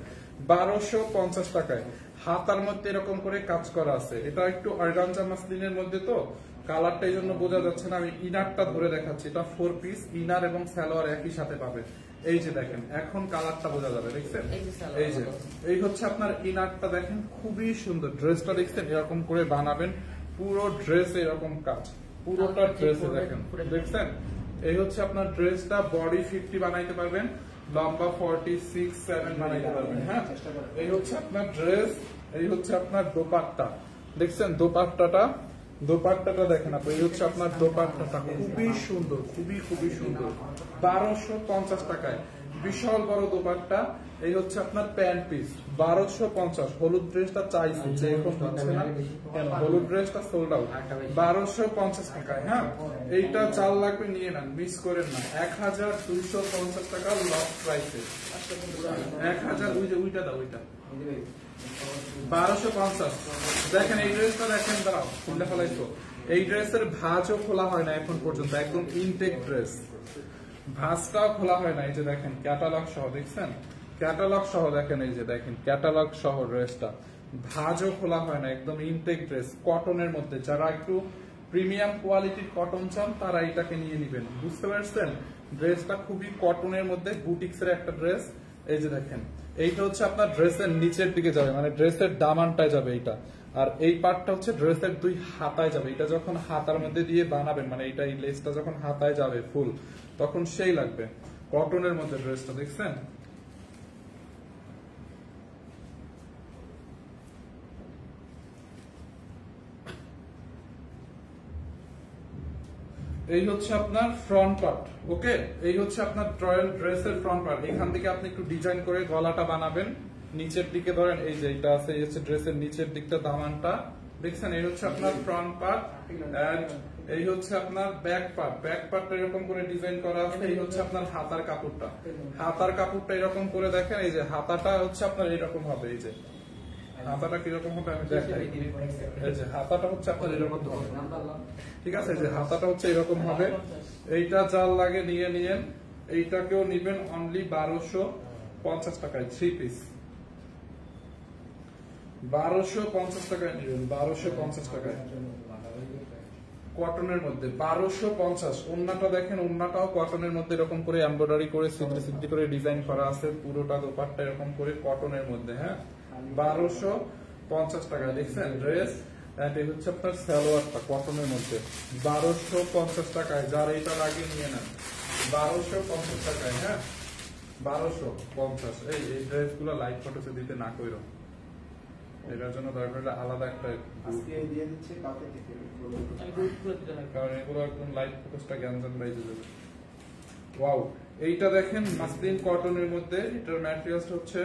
1250 টাকায়। হাতার মধ্যে এরকম করে কাজ করা আছে। এটা একটু অর্গানজা মাসলিনের মধ্যে, তো কালারটা এই জন্য বোঝা যাচ্ছে না। আমি ইনারটা ধরে দেখাচ্ছি। এটা 4 পিস, ইনার এবং সালোয়ার একই সাথে পাবে। এই যে দেখেন এখন কালারটা বোঝা যাবে, দেখছেন এই যে এই হচ্ছে আপনার ইনারটা। দেখেন খুবই সুন্দর ড্রেসটা, দেখছেন এরকম করে বানাবেন পুরো ড্রেস, এরকম কাজ পুরোটা ড্রেসে দেখেন, দেখছেন এই হচ্ছে আপনার ড্রেসটা। বডি 50 বানাইতে পারবেন, লম্বা 46, 7 বানাইতে পারবেন। হ্যাঁ, এই হচ্ছে আপনার ড্রেস। এই হচ্ছে আপনার দোপাট্টা, দেখছেন দোপাট্টাটা, দোপাট্টাটা দেখেন আপনি। এই হচ্ছে আপনার দোপাট্টাটা, খুবই সুন্দর, খুবই খুবই সুন্দর। 1250 টাকায় বিশাল বড় দোপাট্টা। এই হচ্ছে আপনার প্যান্ট পিস 1250। হলুদ ড্রেসটা চাইছি যে এখন পাচ্ছে না কেন, হলুদ ড্রেসটা সোল্ড আউট। 1250 টাকায়। হ্যাঁ, এইটা চাল লাগবে নিয়ে নেন, মিস করেন না। 1250 টাকা লস প্রাইসে। 1000 ওইটা দাও, ওইটা 1250। দেখেন এই ড্রেসটা দেখেন, দাঁড়াও খুললে ফেলাইছো। এই ড্রেসের ভাঁজও খোলা হয় না এখন পর্যন্ত, একদম ইনটেক ড্রেস, ভাঁজটাও খোলা হয় না। এই যে দেখেন ক্যাটালগ সহ, দেখছেন ক্যাটালগ সহ দেখেন, এই যে দেখেন ক্যাটালগ সহ ড্রেসটা, ভাঁজও খোলা হয় না, একদম ইনটেক ড্রেস কটনের মধ্যে। যারা একটু প্রিমিয়াম কোয়ালিটির কটন চান তারা এটাকে নিয়ে নেবেন। বুঝতে পারছেন, ড্রেসটা খুবই কটনের মধ্যে বুটিক্সের একটা ড্রেস। এই যে দেখেন, এইটা হচ্ছে আপনার ড্রেসের নিচের দিকে যাবে, মানে ড্রেসের দামানটায় যাবে এইটা, আর এই পার্টটা হচ্ছে ড্রেসের দুই হাতায় যাবে। এটা যখন হাতার মধ্যে দিয়ে বানাবেন, মানে এইটা এই লেসটা যখন হাতায় যাবে ফুল, তখন সেই লাগবে। কটনের মধ্যে ড্রেসটা দেখছেন, এই হচ্ছে আপনার ফ্রন্ট পার্ট। ওকে, এই হচ্ছে আপনার ট্রায়াল ড্রেসের ফ্রন্ট পার্ট। এখান থেকে আপনি একটু ডিজাইন করে গলাটা বানাবেন, নিচের দিকে ধরেন, এই যে এটা আছে, এই হচ্ছে ড্রেসের নিচের দিকটা দামানটা দেখছেন। এই হচ্ছে আপনার ফ্রন্ট পার্ট, এন্ড এই হচ্ছে আপনার ব্যাক পার্ট। ব্যাক পার্টটা এরকম করে ডিজাইন করা আছে। এই হচ্ছে আপনার হাতার কাপড়টা, হাতার কাপড়টা এরকম করে দেখেন, এই যে হাতাটা হচ্ছে আপনার এরকম হবে। এই যে হাতাটা কিরকম হবে আমি দেখাই। এই যে হাতাটা হচ্ছে আপনার এরকম হবে, ঠিক আছে? যে হাতাটা হচ্ছে এরকম হবে। এইটা যার লাগে নিয়ে নিয়েন, এইটাকেও নিবেন অনলি 1250 টাকায়, 3 পিস 1250 টাকায় নিবেন, 1250 টাকায় কটনের মধ্যে 1250। ওন্নাটা দেখেন, ওন্নাটাও কটনের মধ্যে এরকম করে এমব্রয়ডারি করে সিদ্ধি সিদ্ধি করে ডিজাইন করা আছে, পুরোটা দোপাট্টা এরকম করে কটনের মধ্যে। হ্যাঁ, 1250 টাকায় দেখছেন ড্রেস। এই হচ্ছে আপনার সালোয়ারটা কটনের মধ্যে 1250 টাকায়। যার এইটা লাগিয়ে নিয়ে নেন 1250 টাকায়। হ্যাঁ, 1250। এই ড্রেস গুলো লাইভ ফটোতে দিতে না কইরো, এটার জন্য দরকার আলাদা একটা দিয়ে দিচ্ছে, কারণ এগুলো একদম লাইভ ফটোসটা জ্ঞানজান বাইজে যাবে। ওয়াও, এইটা দেখেন মাসলিন কটনের মধ্যে, এটার ম্যাটেরিয়ালস হচ্ছে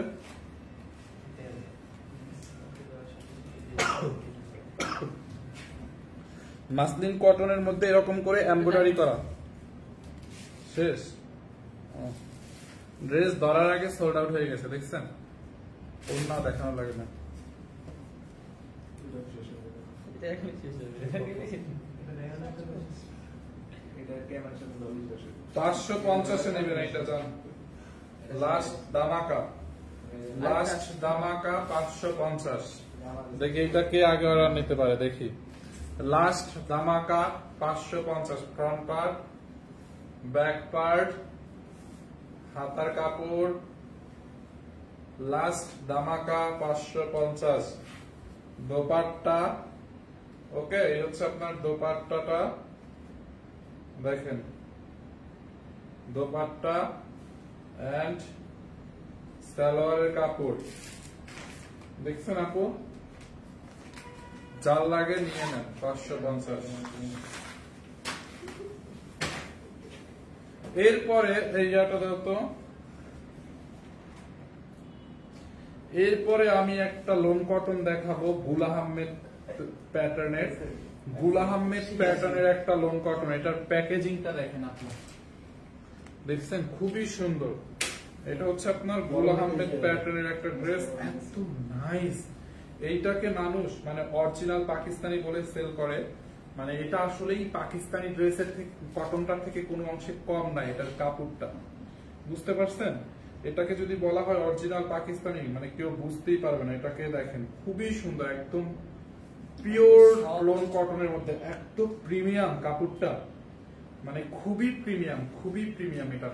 মাসলিন কটনের মধ্যে এরকম করে এমব্রয়ডারি করা। শেষ, ড্রেস ধরার আগে সোল্ড আউট হয়ে গেছে দেখছেন, ওন্না দেখানো লাগে না। 550 নেবেন এইটা, জান লাস্ট দামাকা, লাস্ট দামাকা 550। দেখি এটা কে আগে অর্ডার নিতে পারে, দেখি। লাস্ট দামাকা 550, ফ্রন্ট পার্ট, ব্যাক পার্ট, হাতার কাপড়, লাস্ট দামাকা 550। দোপাট্টা, ওকে, এই হচ্ছে আপনার দোপাট্টাটা দেখেন, দোপাট্টা এন্ড সালোয়ারের কাপড় দেখছেন আপু, যার লাগে নিয়ে নেন 550। এরপরে এই জায়গাটা দাও তো। এরপরে আমি একটা লোন কটন দেখাবো, গুল আহমেদ প্যাটার্নের, গুল আহমেদ প্যাটার্নের একটা লোন কটন। এটার প্যাকেজিংটা দেখেন আপনি, দেখছেন খুবই সুন্দর। এটা হচ্ছে আপনার গুল আহমেদ প্যাটার্নের একটা ড্রেস, এত নাইস। এইটাকে মানুষ মানে অরিজিনাল পাকিস্তানি বলে সেল করে, মানে এটা আসলেই পাকিস্তানি ড্রেসের থেকে, কটনটার থেকে কোনো অংশে কম নাই এটার কাপড়টা। বুঝতে পারছেন, এটাকে যদি বলা হয় অরিজিনাল পাকিস্তানি, মানে কেউ বুঝতেই পারবে না। এটাকে দেখেন খুবই সুন্দর, একদম পিওর লোন কটনের মধ্যে, একদম প্রিমিয়াম কাপড়টা, মানে খুবই প্রিমিয়াম, খুবই প্রিমিয়াম। এটা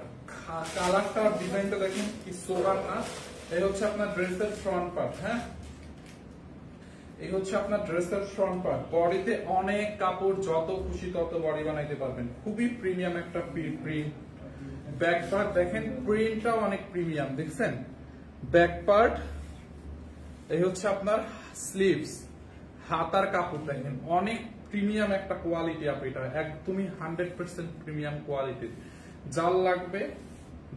কালারটা, ডিজাইনটা দেখেন কি সোবার না। এই হচ্ছে আপনার ড্রেসের ফ্রন্ট পার্ট। হ্যাঁ, এই হচ্ছে আপনার ড্রেসের ফ্রন্ট পার্ট। বডিতে অনেক কাপড়, যত খুশি তত বডি বানাইতে পারবেন, খুবই প্রিমিয়াম একটা প্রিন্ট। ব্যাক পার্ট দেখেন, প্রিন্টটাও অনেক প্রিমিয়াম দেখছেন। ব্যাক পার্ট, এই হচ্ছে আপনার স্লিভস, হাতার কাপড় দেখেন অনেক প্রিমিয়াম একটা কোয়ালিটি। আপনি এটা একদমই 100% প্রিমিয়াম কোয়ালিটি। যার লাগবে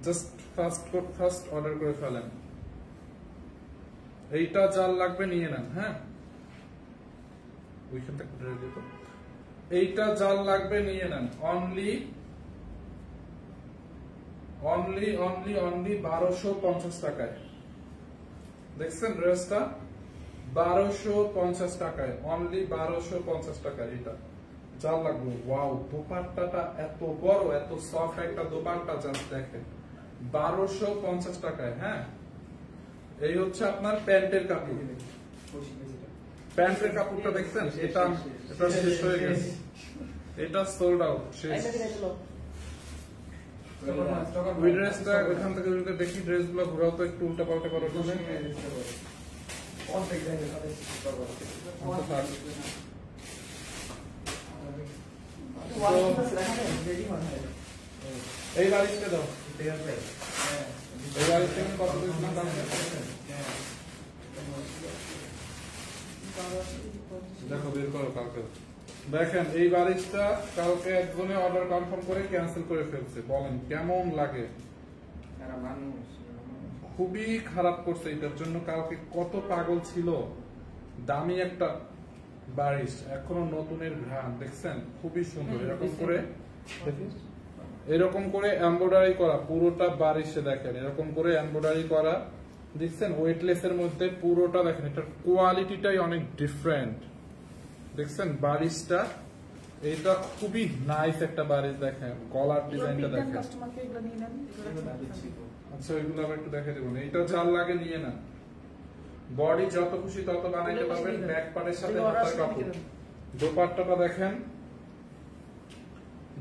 জাস্ট ফার্স্ট অর্ডার করে ফেলেন, এইটা যার লাগবে নিয়ে নেন। হ্যাঁ, এইটা যার লাগবে নিয়ে নেন, অনলি 1250 টাকায়। দেখছেন ড্রেসটা 1250 টাকায়, অনলি 1250 টাকায়। এটা যার লাগবে, ওয়াও, দোপাট্টাটা এত বড়, এত সফট একটা দোপাট্টা, জাস্ট দেখেন 1250 টাকায়। হ্যাঁ, এই হচ্ছে আপনার প্যান্টের কাপড়। প্যান্টের কাপড়টা দেখছেন, এটা শেষ হয়ে গেছে, এটা সোল্ড আউট শেষ। ওই ড্রেসটা ওইখান থেকে দেখি, ড্রেসগুলো ঘোরাও তো একটু উল্টা পাল্টা করার জন্য। এই বালিশটা দাও, এই বালিশটা কত দিয়েছিলাম দাম? দেখো বের করো কালকে। দেখেন এই বালিশটা কালকে একজনে অর্ডার কনফার্ম করে ক্যান্সেল করে ফেলছে, বলেন কেমন লাগে? খুবই খারাপ করছে এটার জন্য। কালকে কত পাগল ছিল, দামি একটা বালিশ, এখনো নতুনের ঘ্রাণ দেখছেন, খুবই সুন্দর। এরকম করে এমব্রয়ডারি করা পুরোটা বালিশে, দেখেন এরকম করে এমব্রয়ডারি করা দেখছেন, ওয়েটলেস এর মধ্যে পুরোটা। দেখেন এটার কোয়ালিটিটাই অনেক ডিফারেন্ট দেখছেন। বালিশটা এটা খুবই নাইস একটা বালিশ, দেখেন গলার ডিজাইনটা দেখেন। আচ্ছা ওইগুলো আবার একটু দেখে দেবো, এইটা যার লাগে নিয়ে না, বডি যত খুশি তত বানাইতে পারবেন। ব্যাক পার্টের সাথে হাতার কাপড়। দোপাট্টাটা দেখেন,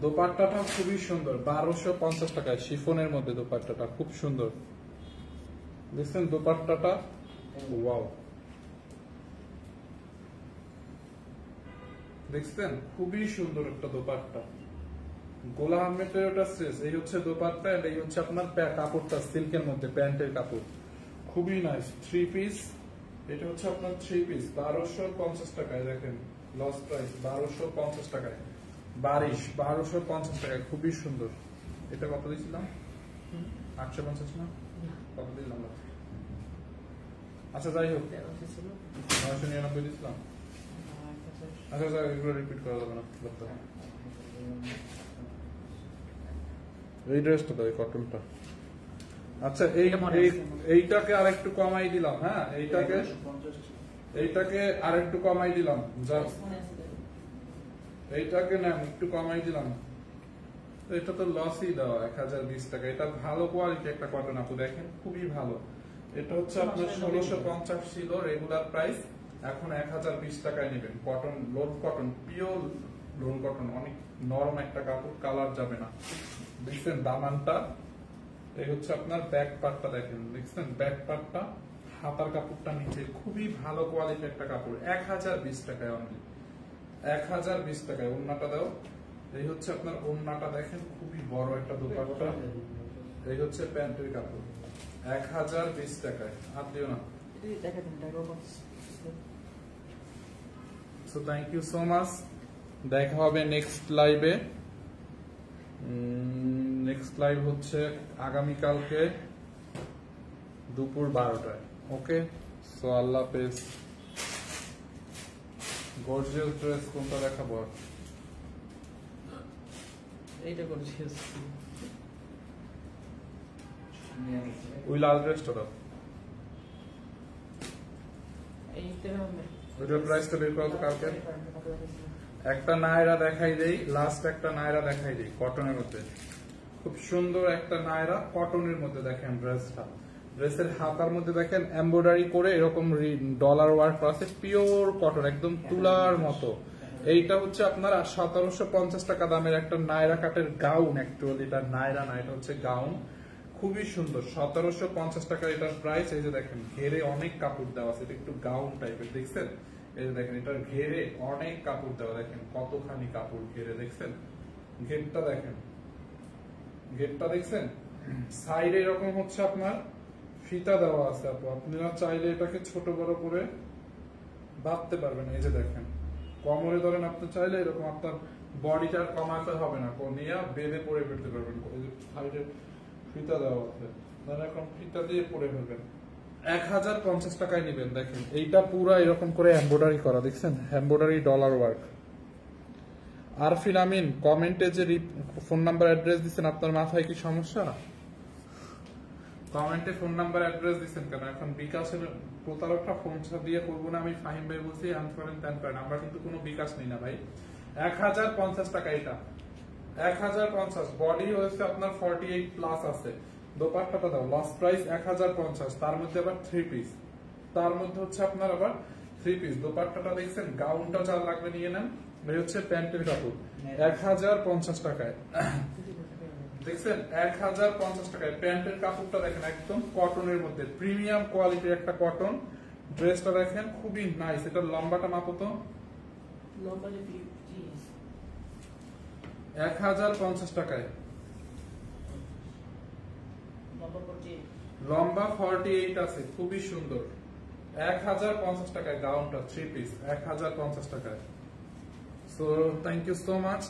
দোপাট্টাটা খুবই সুন্দর, 1250 টাকায় শিফনের মধ্যে দোপাট্টাটা খুব সুন্দর দেখছেন। দোপাট্টাটা ওয়াও দেখছেন, খুবই সুন্দর একটা দোপাট্টা। গোলা আহমেদের ওটা শেষ। এই হচ্ছে দোপাট্টা, এই হচ্ছে আপনার কাপড়টা সিল্কের মধ্যে, প্যান্টের কাপড় খুবই নাইস। 3 পিস, এটা হচ্ছে আপনার 3 পিস 1250 টাকায়। দেখেন লস প্রাইস 1250 টাকায় বারিশ, 1250 টাকায় খুবই সুন্দর। এটা কত দিয়েছিলাম? 850 না কত দিলাম? আচ্ছা যাই হোক 999 দিয়েছিলাম। আচ্ছা স্যার এগুলো রিপিট করা যাবে না। এই ড্রেসটা দাও, এই কটনটা। আচ্ছা এইটাকে আরেকটু কমাই দিলাম। হ্যাঁ এইটাকে আরেকটু কমাই দিলাম, এইটাকে না একটু কমাই দিলাম। এটা তো লসই দেওয়া 1020 টাকা। এটা ভালো কোয়ালিটি একটা কটন, আপু দেখেন খুবই ভালো। এটা হচ্ছে আপনার 1650 ছিল রেগুলার প্রাইস, এখন 1020 টাকায় নেবেন। Cotton, loan cotton, pure loan cotton, অনেক নরম একটা কাপড়, কালার যাবে না দেখছেন। দামানটা এই হচ্ছে আপনার ব্যাক পার্টটা, দেখেন দেখছেন ব্যাক পার্টটা, হাতার কাপড়টা নিচে খুবই ভালো কোয়ালিটি একটা কাপড়, 1020 টাকায় অনলি, 1020 টাকায়। ওড়নাটা দাও, এই হচ্ছে আপনার ওড়নাটা দেখেন, খুবই বড় একটা দোপাট্টা। এই হচ্ছে প্যান্টের কাপড়, 1020 টাকায়। আর দিও না। So thank you so much. দেখা হবে নেক্সট লাইভে। নেক্সট লাইভ হচ্ছে আগামীকালকে দুপুর 12টায়। ওকে, সো আল্লাহ হাফেজ। গর্জিয়াস ড্রেস কোনটা দেখাবো? এইটা গর্জিয়াস। ওই লাল ড্রেসটা দাও, এইটা ওইটার প্রাইসটা বের করো তো কালকে। একটা নায়রা দেখাই দেই, লাস্ট একটা নায়রা দেখাই দেই কটনের মধ্যে, খুব সুন্দর একটা নায়রা কটনের মধ্যে। দেখেন ড্রেসটা, ড্রেসের হাতার মধ্যে দেখেন এমব্রয়ডারি করে এরকম ডলার ওয়ার্ক আছে, পিওর কটন, একদম তুলার মতো। এইটা হচ্ছে আপনার 1750 টাকা দামের একটা নায়রা কাটের গাউন। অ্যাকচুয়ালি এটা নায়রা না, এটা হচ্ছে গাউন, খুবই সুন্দর। 1750 টাকা এটার প্রাইস। এই যে দেখেন ঘেরে অনেক কাপড় দেওয়া আছে, এটা একটু গাউন টাইপের দেখছেন। এই যে দেখেন এটার ঘেরে অনেক কাপড় দেওয়া, দেখেন কতখানি কাপড় ঘেরে দেখছেন। ঘেরটা দেখেন, ঘেরটা দেখছেন, সাইডে এরকম হচ্ছে আপনার ফিতা দেওয়া আছে। আপনারা চাইলে এটাকে ছোট বড় করে বাঁধতে পারবেন। এই যে দেখেন কোমরে ধরেন, আপনি চাইলে এরকম আপনার বডিটা কমাতে হবে না, নিয়ে বেঁধে পরে ফেলতে পারবেন। সাইডে ফিতা দেওয়া আছে, এখন ফিতা দিয়ে পরে ফেলবেন। 1050 টাকায় নেবেন। দেখেন এইটা পুরা এরকম করে এমব্রয়ডারি করা, দেখছেন এমব্রয়ডারি ডলার ওয়ার্ক। আরফিন আমিন কমেন্টে যে ফোন নাম্বার অ্যাড্রেস দিচ্ছেন, আপনার মাথায় কি সমস্যা? কমেন্টে ফোন নাম্বার অ্যাড্রেস দিচ্ছেন কেন? এখন বিকাশের প্রতারকটা ফোন দিয়ে করবো না, আমি ফাহিম ভাই বলছি, আনসার তেন করেন, আমরা কিন্তু কোনো বিকাশ নেই না ভাই। 1050 টাকা এটা, 1050। বডি হয়েছে আপনার 48 প্লাস আছে, দোপাট্টাটা দাও, লাস্ট প্রাইস 1050, তার মধ্যে আবার 3 পিস, তার মধ্যে হচ্ছে আপনার আবার 3 পিস। দোপাট্টাটা দেখছেন, গাউনটা যা লাগবে নিয়ে নেন। এই হচ্ছে প্যান্টের কাপড় 1050 টাকায়, দেখছেন 1050 টাকায়। প্যান্টের কাপড়টা দেখেন একদম কটনের মধ্যে, প্রিমিয়াম কোয়ালিটির একটা কটন। ড্রেসটা দেখেন খুবই নাইস। এটা লম্বাটা মাপো তো, লম্বা যে 50 1050 টাকায়। লম্বা 48 লম্বা 48 আছে, খুবই সুন্দর। 1050 টাকায় গাউনটা 3 পিস, 1050 টাকায়। So thank you so much.